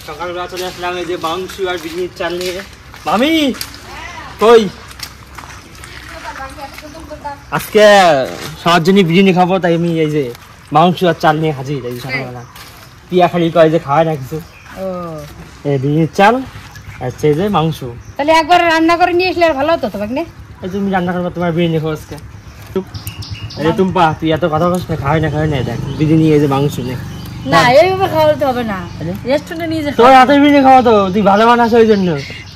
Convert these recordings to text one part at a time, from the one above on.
সকালবেলা চলে আসলাম এই যে মাংস আর বিরিয়ানির চাল নিয়ে। মামি কই? আজকে সবার জন্য বিরিয়ানি খাবো, তাই আমি এই যে মাংস আর চাল নিয়ে হাজির। এই সকালবেলা পিয়া খালি কয় যে খাওয়ায় না কিছু, এই বিরিয়ানির চাল আর এই যে মাংস। তাহলে একবার রান্না করে নিয়ে আসলে আর ভালো হতো তো বাগনে। এই তুমি রান্না করবো, তোমার বিরিয়ানি খাবো আজকে। টুম্পা তুই এত কথা বলছ না, খাওয়াই না দেখ বিরিয়ানি এই যে মাংস নে। না এইভাবে খাওয়াতে হবে না, রেস্টুরেন্টে নিয়ে যা। তোর হাতের বিরিয়ানি খাওয়া তো তুই ভালো বানাস ওই জন্য।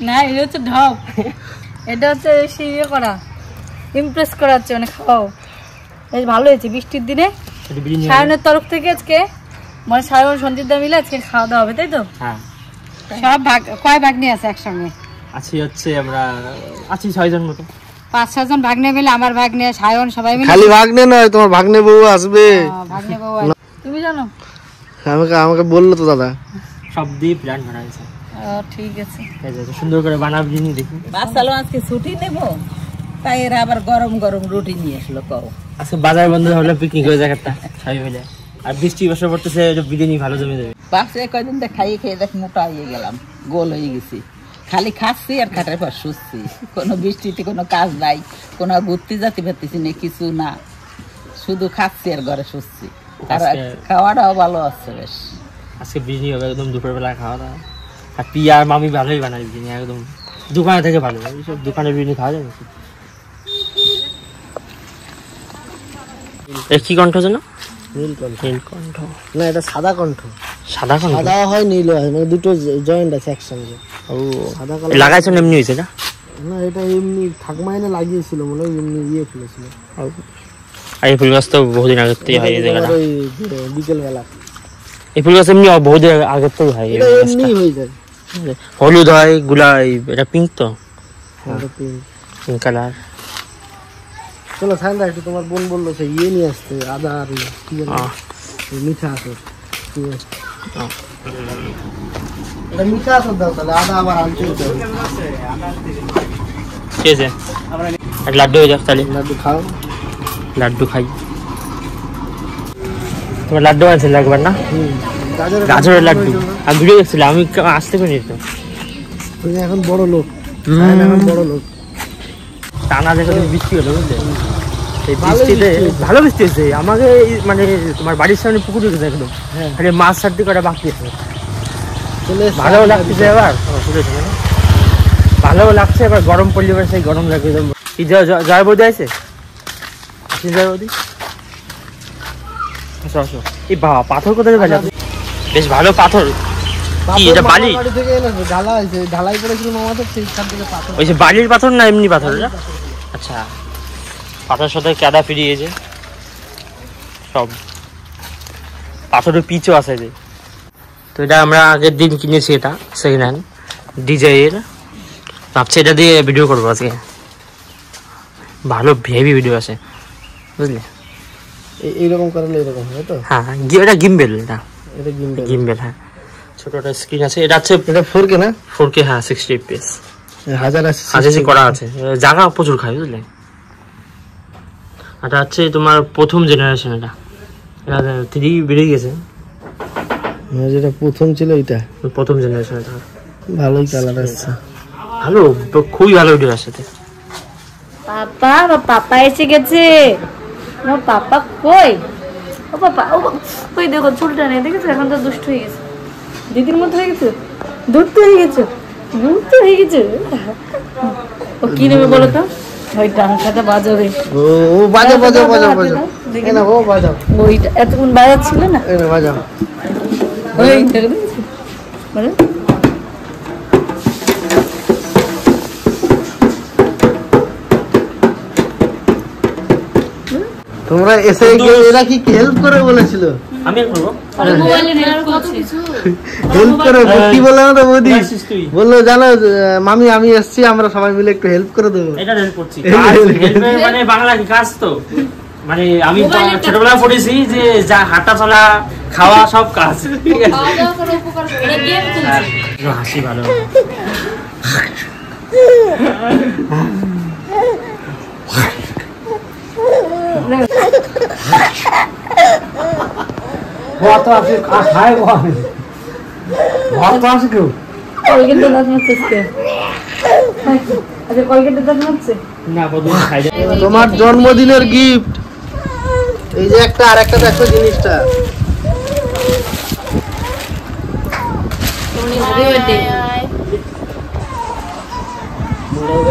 না এটা হচ্ছে ঢপ, এটা হচ্ছে ইয়ে করা, ইমপ্রেস করা হচ্ছে, মানে খাওয়াও। বেশ ভালো হয়েছে বৃষ্টির দিনে। সায়নের তরফ থেকে আজকে মানে সায়ন সঞ্জিত দা মিলে আজকে খাওয়া দাওয়া হবে, তাই তো? হ্যাঁ। সব ভাগ কয় ভাগ্নে আছে একসঙ্গে? হচ্ছে আমরা আছি 6 জন মতো। 5-6 জন ভাগ্নে মিলে, আমার ভাগ্নে সায়ন সবাই মিলে। খালি ভাগ্নে নয়, তোমার ভাগ্নে বউ আসবে। ভাগ্নে বউ তুমি জানো? আমাকে বললো তো দাদা, সব দিয়ে প্ল্যান করা হয়েছে। ঠিক আছে, সুন্দর করে বানাবো জিনিস দেখি। বাচ্চালো আজকে ছুটি নেব, তাই এরা আবার গরম গরম রুটি নিয়ে আসলো। কও আজকে বাজার বন্ধ হলে পিকনিক হয়ে যায় একটা সবাই মিলে, আর বৃষ্টি বর্ষা পড়তেছে, বিরিয়ানি ভালো জমে যাবে। বাচ্চা কয়দিন দেখ খাইয়ে খেয়ে দেখ মোটা হয়ে গেলাম, গোল হয়ে গেছি। খালি খাচ্ছি আর খাটের পর শুচ্ছি, কোনো বৃষ্টিতে কোনো কাজ নাই, কোনো ঘুরতে যাতে পারতেছি না, কিছু না, শুধু খাচ্ছি আর ঘরে শুচ্ছি। আর খাওয়াটাও ভালো আছে বেশ। আজকে বিরিয়ানি হবে একদম দুপুরবেলা খাওয়া দাওয়া। আর পিয়া আর মামি ভালোই বানায় বিরিয়ানি, একদম দোকানে থেকে ভালো। এইসব দোকানের বিরিয়ানি খাওয়া যায় নাকি? কি কণ্ঠ যেন? নীলকণ্ঠ না, এটা সাদা কণ্ঠ। সাদা কণ্ঠ? সাদা হয় নীল হয়, মানে দুটো জয়েন্ট আছে একসঙ্গে। ও সাদা কালার লাগাইছেন এমনি হয়েছে না? না, এটা এমনি ঠাকুমা এনে লাগিয়েছিল মনে হয়, এমনি ইয়ে ফেলেছিল। আর এই ফুল গাছ তো বহুদিন আগের থেকে হয় এই জায়গাটা। বিকেল বেলা এই ফুল গাছ এমনি বহুদিন আগের থেকে হয়, এমনি হয়ে যায়। হলুদ হয় গুলাই, এটা পিঙ্ক তো, পিঙ্ক কালার। চলো সায়নদা, একটু তোমার বোন বললো সে ইয়ে নিয়ে আসতে, আদা আর মিঠা আসর। এটা মিঠা আসর দাও তাহলে, আদা আবার আনতে হবে। ঠিক আছে, লাড্ডু হয়ে যাক তাহলে। লাড্ডু খাও, লাড্ডু খাই। তোমার লাড্ডু আছে একবার না? গাজরের লাড্ডু আমি ভিডিও দেখছিলাম, আমি আসতে পারিনি তো। তুমি এখন বড় লোক, এখন বড় লোক। টানা দেখে বৃষ্টি হলো বুঝলে, এই বৃষ্টিতে ভালো বৃষ্টি হচ্ছে। আমাকে মানে তোমার বাড়ির সামনে পুকুর ঢুকেছে একদম, মাছ ছাড়তে কটা বাকি আছে। ভালো লাগতেছে, এবার ভালো লাগছে। এবার গরম পড়লে এবার সেই গরম লাগবে। কি জয় বৌদি আছে? জয় বৌদি আসো আসো। এই বাবা পাথর কোথায় ভালো, বেশ ভালো পাথর। কি এটা বালি? ঢালাই করেছিল মামাদের, সেইখান থেকে পাথর। ওই যে বালির পাথর না এমনি পাথর? আচ্ছা, পাথর সাথে কাদা ফিরিয়েছে সব, পাথরের পিচও আছে যে। তো এটা আমরা আগের দিন কিনেছি, এটা সেকেন্ড হ্যান্ড ডিজাইনের। ভাবছি এটা দিয়ে ভিডিও করবো আজকে, ভালো হেভি ভিডিও আছে বুঝলি। এইরকম করলে এরকম হয় তো? হ্যাঁ, এটা গিম্বেল, এটা গিম্বেল। হ্যাঁ, ছোট একটা স্ক্রিন আছে। এটা হচ্ছে 4K না? 4K, হ্যাঁ 60 fps, 1080 করা আছে। জায়গা প্রচুর খায় বুঝলে। এটা হচ্ছে তোমার প্রথম জেনারেশন, এটা 3 বেড়ে গেছে। যেটা প্রথম ছিল এটা প্রথম জেনারেশন, এটা ভালোই কালার আসছে, ভালো, খুবই ভালো ভিডিও আসছে। পাপা এসে গেছে। পাপা কই? ও পাপা, ওই দেখো চুলটা নেই, দেখেছো? এখন তো দুষ্ট হয়ে গেছে, দিদির মতো হয়ে গেছে, ধরতে হয়ে গেছে, ঘুরতে হয়ে গেছে। ও কি নেবে বলো তো? ওই টাঙ্কাটা বাজাবে। ও বাজাও বাজাও বাজাও বাজাও, এই না ও বাজাও, ওইটা এতক্ষণ বাজাচ্ছিল না, এই না বাজাও। ওই দেখো দেখেছো বলো। তোমরা এসে এরা কি হেল্প করে বলেছিল? আমি করব, হেল্প করে কি বললাম তো বৌদি? বললো জানো মামি আমি এসেছি, আমরা সবাই মিলে একটু হেল্প করে দেবো। এটা হেল্প করছি, হেল্পের মানে বাংলা কি কাজ তো, মানে আমি ছোটবেলায় পড়েছি যে যা হাঁটা চলা খাওয়া সব কাজ। হাসি ভালো। ভক্ত আছে কেউ? কলগেটে দাঁত মারছে আজকে। আচ্ছা কলগেটে দাঁত মারছে। না প্রথমে খাইতে তোমার জন্মদিনের গিফট এই যে একটা, আর একটা দেখো জিনিসটা।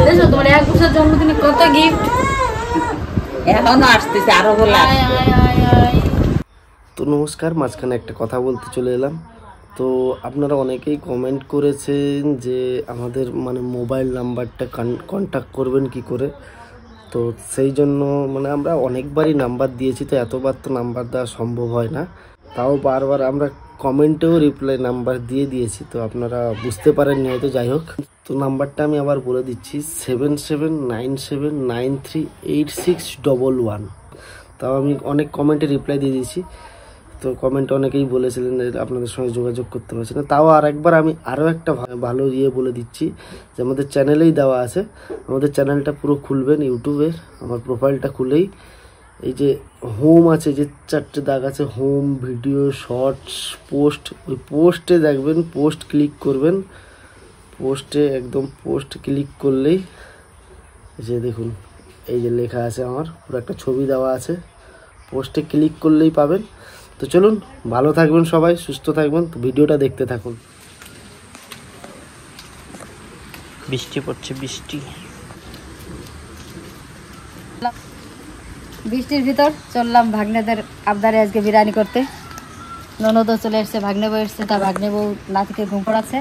দেখো তোমার 1 বছর জন্মদিনে কত গিফট। এখনো আসতেছে, আরো বলে আসবে। তো নমস্কার, মাঝখানে একটা কথা বলতে চলে এলাম। তো আপনারা অনেকেই কমেন্ট করেছেন যে আমাদের মানে মোবাইল নাম্বারটা কন্ট্যাক্ট করবেন কি করে। তো সেই জন্য মানে আমরা অনেকবারই নাম্বার দিয়েছি, তো এতবার তো নাম্বার দেওয়া সম্ভব হয় না। তাও বারবার আমরা কমেন্টেও রিপ্লাই নাম্বার দিয়ে দিয়েছি, তো আপনারা বুঝতে পারেননি হয়তো। যাই হোক, তো নাম্বারটা আমি আবার বলে দিচ্ছি 7797938611। তাও আমি অনেক কমেন্টে রিপ্লাই দিয়ে দিয়েছি। তো কমেন্টে অনেকেই বলেছিলেন যে আপনাদের সঙ্গে যোগাযোগ করতে পারছি না। তাও আরেকবার আমি আরও একটা ভালো বলে দিচ্ছি যে আমাদের চ্যানেলেই দেওয়া আছে। আমাদের চ্যানেলটা পুরো খুলবেন ইউটিউবের, আমার প্রোফাইলটা খুলেই এই যে হোম আছে, যে 4টে দাগ আছে, হোম, ভিডিও, শর্টস, পোস্ট, ওই পোস্টে দেখবেন, পোস্ট ক্লিক করবেন। পোস্টে একদম পোস্ট ক্লিক করলেই যে দেখুন এই যে লেখা আছে, আমার পুরো একটা ছবি দেওয়া আছে, পোস্টে ক্লিক করলেই পাবেন। তো চলুন, ভালো থাকবেন সবাই, সুস্থ থাকবেন। তো ভিডিওটা দেখতে থাকুন। বৃষ্টি পড়ছে, বৃষ্টি। বৃষ্টির ভিতর চললাম ভাগ্নেদের আবদারে আজকে বিরিয়ানি করতে। ননদও চলে এসছে, ভাগ্নে বউ এসছে, তা ভাগ্নে বউ নাতিকে ঘুম পড়াচ্ছে।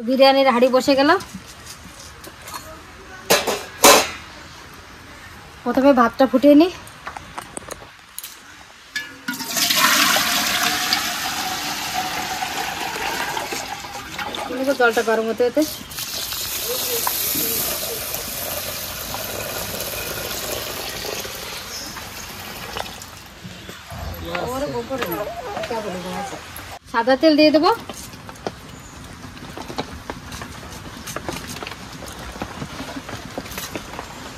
বিরিয়ানির হাঁড়ি বসে গেল। প্রথমে ভাতটা ফুটিয়ে নি। জলটা গরম হতে হতে সাদা তেল দিয়ে দেবো।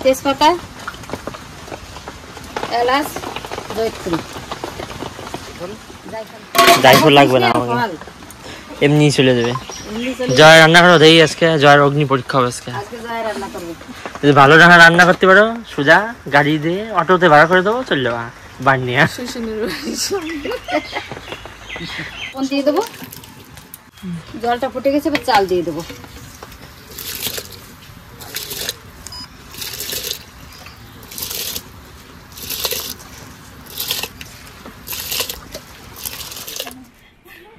তেজপাতা, এলাচ, জয়ত্রী। জায়ফল লাগবে না আমাকে, এমনি চলে যাবে। জয় রান্না করো, দেখি আজকে জয়ের অগ্নি পরীক্ষা হবে আজকে। রান্না করবো। যদি ভালো রান্না করতে পারো, সোজা গাড়ি দিয়ে অটোতে ভাড়া করে দেবো, চলে যাবা বাড়ি নিয়ে। কোন দিয়ে দেবো, জলটা ফুটে গেছে, এবার চাল দিয়ে দেবো।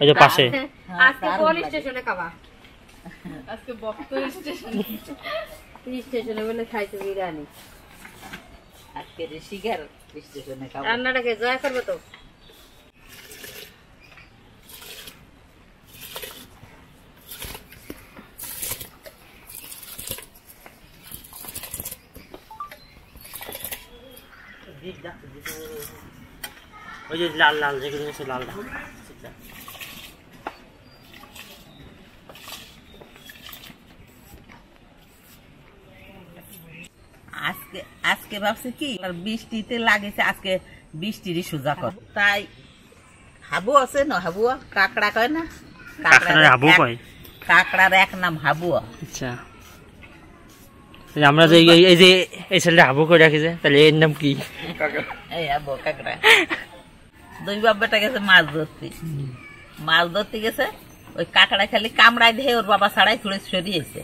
ওই যে পাশে আজকে কোন স্টেশনে খাবা? আজকে বক্তব্য স্টেশনে বলে খাইছে বিরিয়ানি। আজকে ঋষিকার স্টেশনে খাবো। রান্নাটাকে জয় করবে তো। ওই যে লাল লাল যেগুলো আছে, লালটা আজকে আজকে ভাবছি কি বৃষ্টিতে লাগেছে, আজকে বৃষ্টিরই সোজা কর। তাই হাবু আছে না, হাবুয়া কাকড়া কয় না, হাবু কয়, কাকড়ার এক নাম হাবুয়া। আচ্ছা, আমরা যে এই যে এই ছেলেটা হাবু করে রাখি, তাহলে এর নাম কি? এই হাবু কাকড়া। দুই বাপ বেটা গেছে মাছ ধরতে, মাছ ধরতে গেছে, ওই কাকড়া খালি কামড়াই দিয়ে ওর বাবা ছাড়াই থুড়ে সরিয়েছে।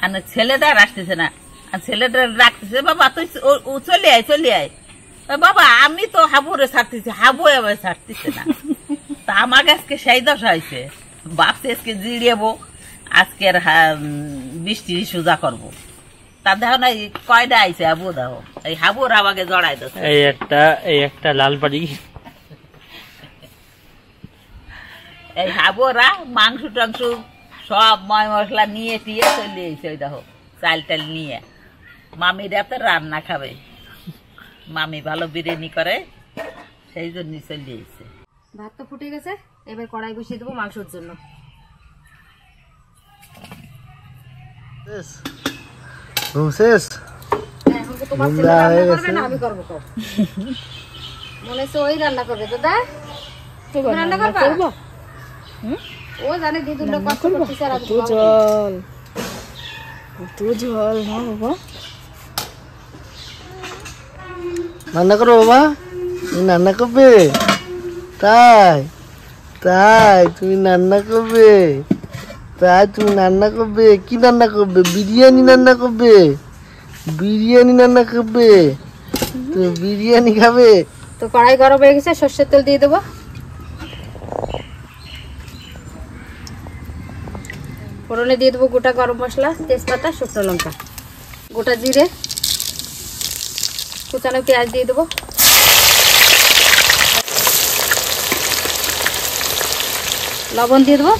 আর ছেলেটা আসতেছে না, আর ছেলেটা রাখতেছে, বাবা তুই চলে আয়, চলে আয়। বাবা আমি তো হাবুরে ছাড়তেছি, হাবু এবার ছাড়তেছে না। তা আমার আজকে সেই দশা হয়েছে, বাপসে আজকে জিড়িয়েবো, আজকের বৃষ্টির সোজা করবো। তা দেখো না কয়টা আইছে হাবু, দেখো এই হাবুর আমাকে জড়াই দিচ্ছে। এই একটা লাল পাড়ি, এই হাবুরা মাংস টাংস সব ময় মশলা নিয়ে টিয়ে চলে এসে, ওই দেখো চাল টাল নিয়ে। মামির এত রান্না খাবে, মামি ভালো বিরিয়ানি করে, সেই জন্য চলে এসে। ভাত তো ফুটে গেছে, এবার কড়াই বসিয়ে দেবো মাংসের জন্য। শেষ। এখন তোমার ছেলে রান্না করবে না আমি করবো কও মনে হচ্ছে ওই রান্না করবে দাদা তুমি রান্না করবা ও জানে দিদুনটা কষ্ট করতেছে আর তো জল না বাবা রান্না করো বাবা, তুমি রান্না করবে? তাই তাই তুমি রান্না করবে? তাই তুমি রান্না করবে? কি রান্না করবে? বিরিয়ানি রান্না করবে? বিরিয়ানি রান্না করবে? তো বিরিয়ানি খাবে? তো কড়াই গরম হয়ে গেছে, সরষের তেল দিয়ে দেবো। ফোড়নে দিয়ে দেবো গোটা গরম মশলা, তেজপাতা, শুকনো লঙ্কা, গোটা জিরে, কুচানো পেঁয়াজ দিয়ে দেবো, লবণ দিয়ে দেবো,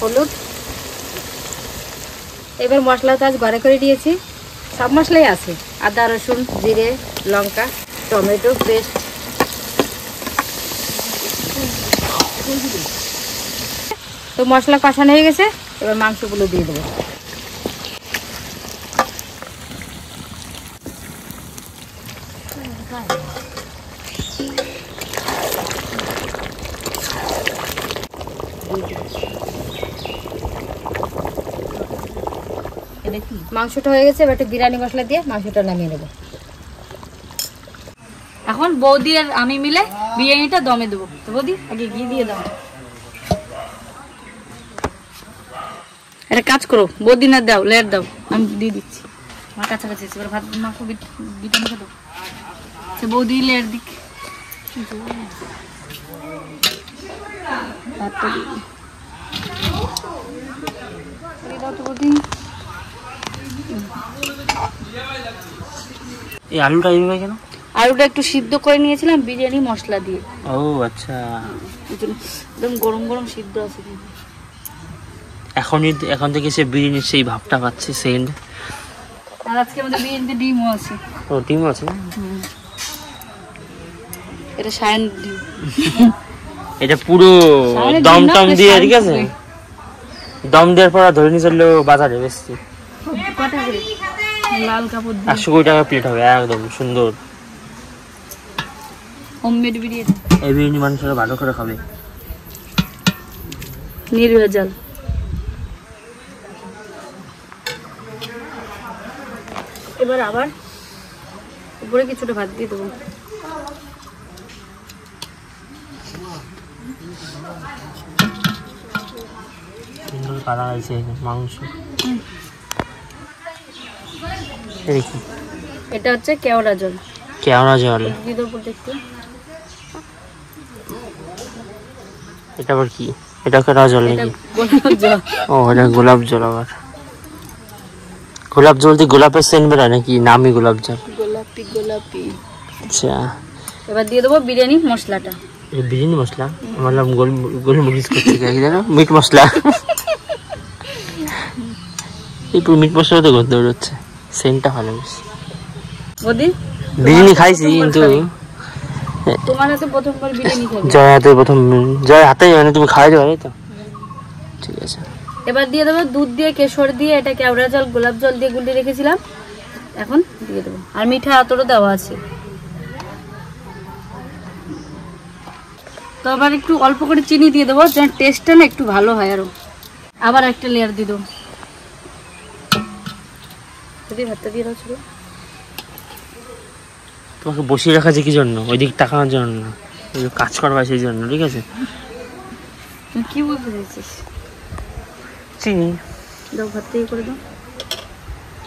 হলুদ। এবার মশলা তো আজ ঘরে করে দিয়েছি, সব মশলাই আছে, আদা রসুন জিরে লঙ্কা টমেটো পেস্ট। তো মশলা কষানো হয়ে গেছে, এবার মাংসগুলো দিয়ে দেবো। মাংসটা হয়ে গেছে, এবার একটু বিরিয়ানি মশলা দিয়ে মাংসটা নামিয়ে নেবো। এখন বৌদি আর আমি মিলে বিরিয়ানিটা দমে দেবো। তো বৌদি আগে ঘি দিয়ে দাও। একটা কাজ করো, বৌদি না দাও, লেয়ার দাও, আমি দিয়ে দিচ্ছি। আমার কাছাকাছি এবার ভাত মাখো, বিটানি খাবো। সে বৌদি লেয়ার দিক, ভাতটা দিয়ে দাও তো বৌদি। এই আলুটা এইভাবে কেন? আলুটা একটু সিদ্ধ করে নিয়েছিলাম বিরিয়ানি মশলা দিয়ে। ও আচ্ছা, একদম গরম গরম সিদ্ধ আছে। এখন থেকে সে বিরিয়ানির সেই ভাবটা পাচ্ছে, সেন্ড। আর আজকে আমাদের বিরিয়ানিতে ডিমও আছে। ও ডিম আছে না? এটা সায়ন ডিম। এটা পুরো দম টম দিয়ে, ঠিক আছে, দম দেওয়ার পর ধরে নিয়ে চললো বাজারে বেশি। কটা করে লাল কাপড় দিয়ে 120 টাকা প্লেট হবে, একদম সুন্দর হোমমেড বিরিয়ানি। এই বিরিয়ানি মানুষেরা ভালো করে খাবে, নির্ভেজাল। এবার আবার উপরে কিছুটা ভাত দিয়ে দেবো। সুন্দর কালার আছে মাংস। দেখি, এটা হচ্ছে কেওড়া জল। কেওড়া জল দিয়ে দেবো দেখতে। এটা আবার কি? এটা কেওড়া জল এটা নাকি? গোলাপ জল। ও এটা গোলাপ জল। আবার গোলাপ জল দিয়ে গোলাপের সেন্ট বেরোয় নাকি? নামই গোলাপ জল। গোলাপি গোলাপি। আচ্ছা, এবার দিয়ে দেবো বিরিয়ানি মশলাটা। এটা বিরিয়ানি মশলা? আমার নাম গোলমরিচ করছে কি জানো, মিট মশলা। এই পুরো মিট মশলা তো গন্ধ বেরোচ্ছে, সেন্টটা ভালো বেশ। বৌদি বিরিয়ানি খাইছি কিন্তু তোমার হাতে প্রথমবার বিরিয়ানি খাবো। জয় হাতে প্রথম, জয় হাতে মানে তুমি খাওয়াইতে পারো তো, ঠিক আছে। এবার দিয়ে দেবো দুধ দিয়ে কেশর দিয়ে, এটা কেওড়া জল গোলাপ জল দিয়ে গুলিয়ে রেখেছিলাম, এখন দিয়ে দেবো। আর মিঠা এতটা দেওয়া আছে। তো আবার একটু অল্প করে চিনি দিয়ে দেবো, যেন টেস্টটা না একটু ভালো হয়। আরো আবার একটা লেয়ার দিয়ে দেবো। যদি ভাতটা দিয়ে দাও ছিল। তোমাকে বসিয়ে রাখা যে কি জন্য? ওই দিক তাকানোর জন্য না, কাজ করবা সেই জন্য, ঠিক আছে। তুই কি বলতে চাইছিস? চিনি দাও, ভাতটা ইয়ে করে দাও।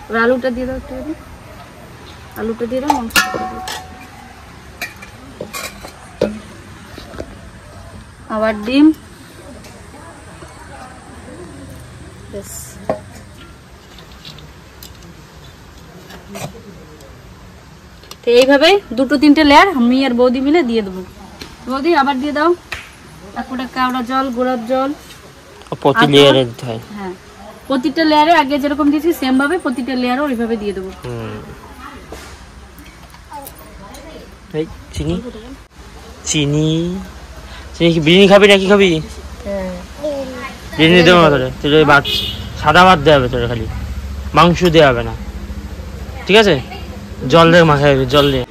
এবার আলুটা দিয়ে দাও, একটু আলুটা দিয়ে দাও, মাংসটা দিয়ে দাও। আবার ডিম। ব্যাস। তো এইভাবে দুটো তিনটে লেয়ার আমি আর বৌদি মিলে দিয়ে দেবো। বৌদি আবার দিয়ে দাও। তারপরে কেওড়া জল গোলাপ জল প্রতি লেয়ারে দিতে হয়। হ্যাঁ, প্রতিটা লেয়ারে আগে যেরকম দিয়েছি সেম ভাবে প্রতিটা লেয়ারও ওইভাবে দিয়ে দেবো। এই চিনি চিনি চিনি কি বিরিয়ানি খাবি নাকি খাবি? বিরিয়ানি দেবো না তোরে, তোর ভাত সাদা ভাত দেওয়া হবে তোরে, খালি মাংস দেওয়া হবে না, ঠিক আছে? জল দিয়ে মাখাই হবে, জল দিয়ে।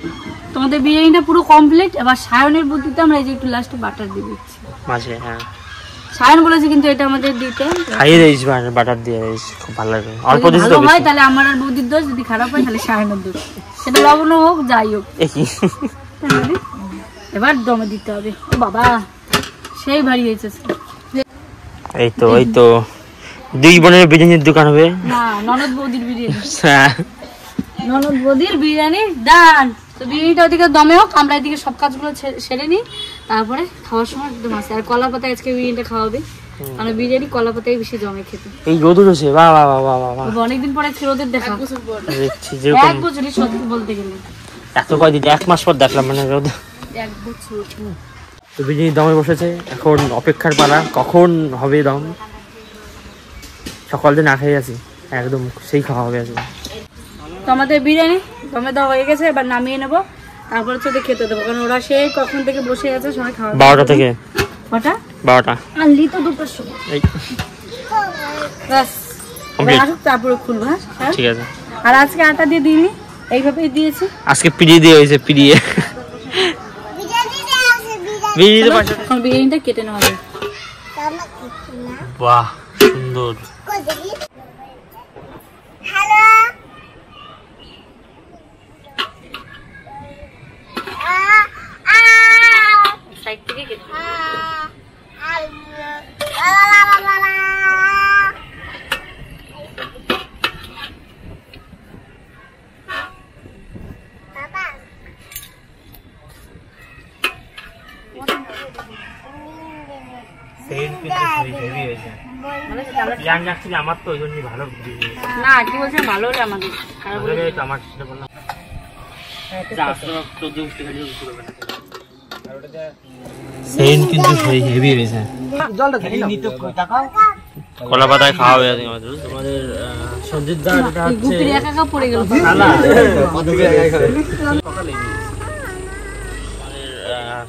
তোমাদের বিরিয়ানিটা পুরো কমপ্লিট। এবার সায়নের বুদ্ধিতে আমরা এই যে একটু লাস্টে বাটার দিয়ে দিচ্ছি মাঝে। হ্যাঁ, সায়ন বলেছে কিন্তু এটা আমাদের দিতে, খাইয়ে দিস, বাটার দিয়ে দিস, খুব ভালো লাগবে। অল্প দিস তো ভালো হয় বেশি। তাহলে আমার আর বৌদির দোষ, যদি খারাপ হয় তাহলে সায়নের দোষ। সেটা লবণ হোক যাই হোক। এবার দমে দিতে হবে। ও বাবা, সেই ভারী হয়েছে। এই তো এই তো 2 বোনের বিরিয়ানির দোকান হবে। না, ননদ বৌদির বিরিয়ানি। হ্যাঁ, ননদ বৌদির বিরিয়ানি ডান। তো বিরিয়ানিটা ওদিকে দমে হোক, আমরা এদিকে সব কাজগুলো সেরে নিই, তারপরে খাওয়ার সময় একদম আসে। আর কলা পাতা আজকে বিরিয়ানিটা খাওয়াবে, মানে বিরিয়ানি কলা পাতায় বেশি জমে খেতে। এই রোদ উঠেছে, বাহ বাহ বাহ বাহ বাহ। অনেকদিন পরে রোদের দেখা, দেখছি যেরকম 1 বছরই সত্যি বলতে গেলে। এত কয়দিন, 1 মাস পর দেখলাম মানে রোদ। 1 বছর। তো বিরিয়ানি দমে বসেছে, এখন অপেক্ষার পালা, কখন হবে দম। সকাল দিন না খেয়ে আছি, একদম সেই খাওয়া হবে আজকে। তো আমাদের বিরিয়ানি দমে দেওয়া হয়ে গেছে, এবার নামিয়ে নেবো, তারপরে তো খেতে দেবো, কারণ ওরা সেই কখন থেকে বসে আছে, সবাই খাওয়া। 12টা থেকে। কটা? 12টা। আনলি তো 2টার সময়। এই ব্যাস, কমপ্লিট। আসুক তারপরে খুলবো। হ্যাঁ, ঠিক আছে। আর আজকে আটা দিয়ে দিইনি, এইভাবেই দিয়েছি। আজকে পিড়িয়ে দিয়ে হয়েছে, পিড়িয়ে। বিরিয়ানি পাশে। এখন বিরিয়ানিটা কেটে নেওয়া হবে। বাহ, সুন্দর। সাইড থেকে কেটে আমার তো ওই জন্যই ভালো। না, কি বলছে ভালো হলে আমাদের খারাপ হলে আমার সেটা বললাম। কিন্তু হেভি হয়েছে। কলা পাতায় খাওয়া হয়ে গেছে আমাদের। তোমাদের সঞ্জিত দা যেটা হচ্ছে গুপির একা একা পড়ে গেল।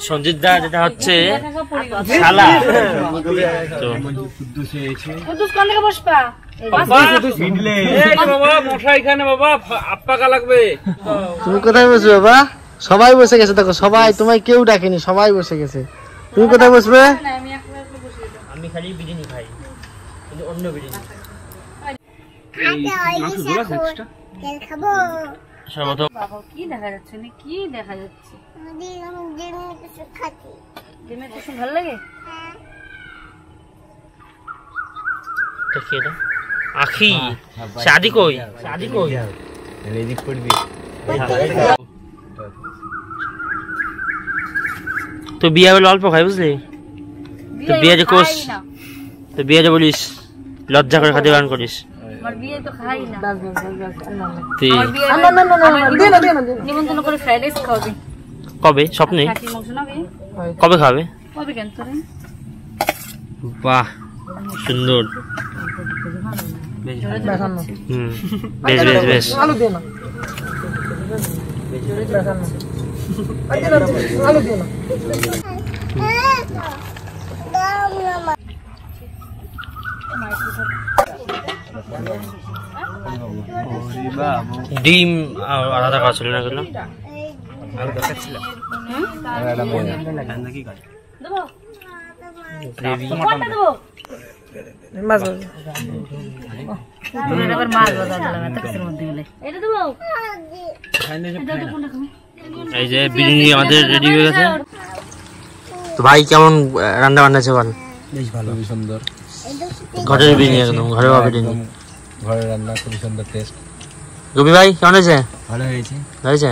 সঞ্জিত দা যেটা হচ্ছে শালা। তো কুদ্দুস কোন দিকে বসবা? তুমি কোথায় বসবে বাবা? সবাই বসে গেছে, দেখো সবাই, তোমায় কেউ ডাকেনি, সবাই বসে গেছে। তুমি কোথায় বসবে? আমি খালি বিরিয়ানি খাই, কিন্তু অন্য বিরিয়ানি। সর্বপ্রথম কি দেখা যাচ্ছে না, কি দেখা যাচ্ছে? ডিমের কুসুম ভালো লাগে? আখি শাদি কই, শাদি কই? তো বিয়া বলে অল্প খাই, বুঝলি? তো বিয়ে যে কোস, তো বিয়ে যে বলিস লজ্জা করে খাতে বারণ করিস। বিয়ে তো খাই না। তুই নিমন্ত্রণ করে ফ্রাইড রাইস খাওয়াবি কবে? স্বপ্নে? খাসির মাংস না বিয়ে কবে খাবে? কবে কেন তোরে? বাহ, সুন্দর। বেশ বেশ বেশ। ডিম আলাদা করা ছিল না এগুলো? এই যে বিরিয়ানি আমাদের রেডি হয়ে গেছে। তো ভাই কেমন রান্না বান্না বল? বেশ ভালো, খুবই সুন্দর। ঘরের বিরিয়ানি, একদম ঘরের বিরিয়ানি, ঘরের রান্না, খুবই সুন্দর টেস্ট। রবি ভাই কেমন হয়েছে? ভালো হয়েছে। হয়েছে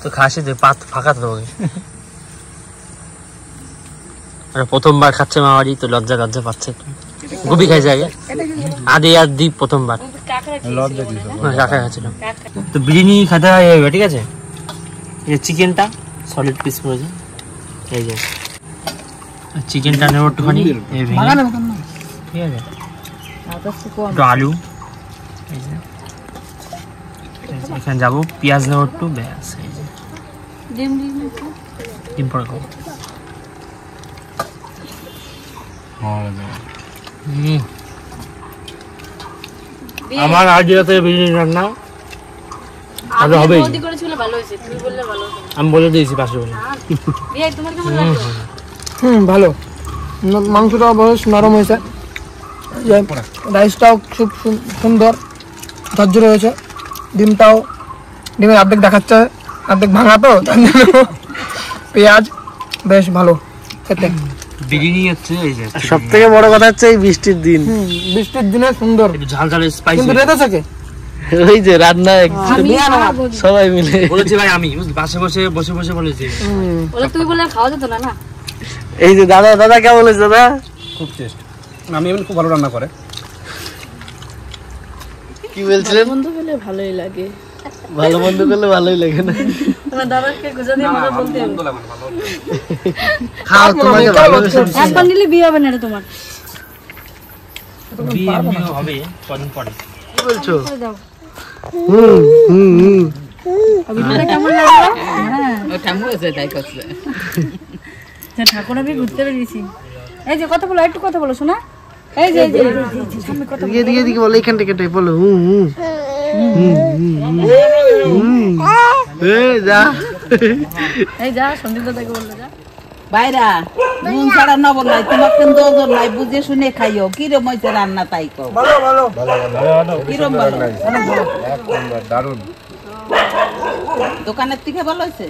তো খাসি দে, পাত ফাঁকা তো তোকে। প্রথমবার খাচ্ছে মামারি, তো লজ্জা লজ্জা পাচ্ছে। গুপি খাইছে আগে, আদি আর দ্বীপ প্রথমবার কাকা খাচ্ছিল। তো বিরিয়ানি খেতে হবে, ঠিক আছে? এই চিকেনটা সলিড পিস করেছে, এই যে চিকেনটা নেব একটুখানি, ঠিক আছে? একটু আলু, এই যে এখানে যাবো, পেঁয়াজ নেব একটু, ব্যাস। এই যে ডিম পরে খাবো। আমার আইডিয়াতে বিরিয়ানি রান্না আমি হবে বৌদি করেছিল ভালো হয়েছে, তুমি বললে ভালো হতো না। আমি বলে দিয়েছি পাশে বলে বিয়ে তোমার কেমন লাগলো? ভালো, মাংসটাও বেশ নরম হয়েছে, রাইসটাও খুব সুন্দর ঝরঝরে হয়েছে, ডিমের অর্ধেক দেখাচ্ছে, অর্ধেক ভাঙা তো তার জন্য পেঁয়াজ বেশ ভালো খেতে। বিরিয়ানি হচ্ছে এই যে সব থেকে বড় কথা হচ্ছে এই বৃষ্টির দিন, বৃষ্টির দিনে সুন্দর, একটু ঝাল ঝাল স্পাইসি কিন্তু রেতে থাকে ওই যে রান্না সবাই মিলে বলেছি ভাই, আমি বুঝলি পাশে বসে বলেছি। বলে তুই বলে খাওয়া যেত না না? এই যে দাদা কেমন হয়েছে দাদা? খুব টেস্ট, আমি এমনি খুব ভালো রান্না করে। কি বলছিলেন? বন্ধু বলে ভালোই লাগে। ভালো বন্ধু করলে ভালোই লাগে না? তোমার দাদাকে গুজা দিয়ে মজা বলতে হবে। খাও, তোমাকে ভালোবেসে একবার নিলে বিয়ে হবে না রে তোমার। বিয়ে হবে কদিন পরে। কি বলছো? দাও। হুম অভিজ্ঞতা কেমন লাগলো? ও ঠাম্মু আছে তাই করছে। ঠাকুর আমি ঘুরতে বেরিয়েছি। এই যে কথা বলো, একটু কথা বলো শোনা। এই যে সামনে কথা বলো। এদিকে বলো, এখান থেকে বলো। যা এই যা সন্দীপ দাদাকে বললো যা। বাইরা নুন ছাড়া নবল নাই, তোমার কিন্তু ওজন নাই, বুঝে শুনে খাইও। কিরম হয়েছে রান্না তাই কও। কিরম ভালো? দারুণ। দোকানের থেকে ভালো হয়েছে?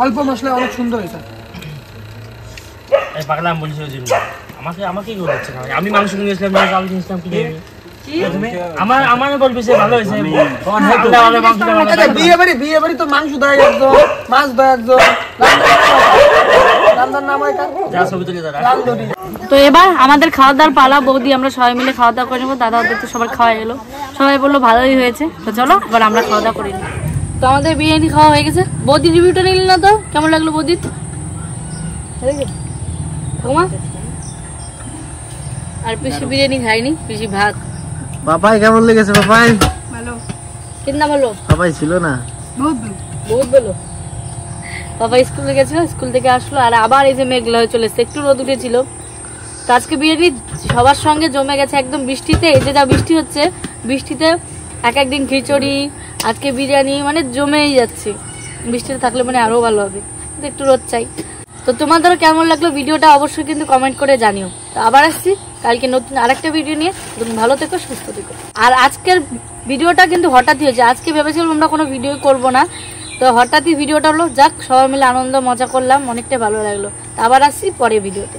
অল্প মশলা অনেক সুন্দর হয়েছে। এই পাগলা আমি বলছি যে আমাকে কি করছে না? আমি মাংস কিনেছিলাম, চাল কিনেছিলাম, কি আমার বলবি সে ভালো হয়েছে। বিয়ে বাড়ি তো মাংস দেয় একজন, মাছ দেয় একজন, রান্নার নাম হয় কার? যা ছবি তুলে দাঁড়া। তো এবার আমাদের খাওয়া দাওয়ার পালা। বৌদি আমরা সবাই মিলে খাওয়া দাওয়া করে নেবো। দাদা ওদের তো সবার খাওয়া এলো, সবাই বললো ভালোই হয়েছে। তো চলো এবার আমরা খাওয়া দাওয়া করে নিই। তো আমাদের বিরিয়ানি খাওয়া হয়ে গেছে। বৌদি রিভিউটা নিলি না তো? কেমন লাগলো বৌদি? আর পিসি বিরিয়ানি খাইনি, পিসি ভাত। পাপাই কেমন লেগেছে? পাপাই কিনা ভালো? পাপাই ছিল না, বহুত ভালো। বাবা স্কুলে গেছিল, স্কুল থেকে আসলো আর আবার এই যে মেঘলা হয়ে চলে এসছে, একটু রোদ উঠেছিল। তো আজকে বিরিয়ানি সবার সঙ্গে জমে গেছে একদম বৃষ্টিতে। এই যে যা বৃষ্টি হচ্ছে, বৃষ্টিতে এক একদিন খিচুড়ি, আজকে বিরিয়ানি, মানে জমেই যাচ্ছে। বৃষ্টিতে থাকলে মানে আরো ভালো হবে, কিন্তু একটু রোদ চাই। তো তোমাদের কেমন লাগলো ভিডিওটা অবশ্যই কিন্তু কমেন্ট করে জানিও। তো আবার আসছি কালকে নতুন আরেকটা ভিডিও নিয়ে। তুমি ভালো থেকো, সুস্থ থেকো। আর আজকের ভিডিওটা কিন্তু হঠাৎই হয়েছে। আজকে ভেবেছিলাম আমরা কোনো ভিডিও করব না, তো হঠাৎই ভিডিওটা হলো। যাক, সবাই মিলে আনন্দ মজা করলাম, অনেকটা ভালো লাগলো। তো আবার আসছি পরে ভিডিওতে।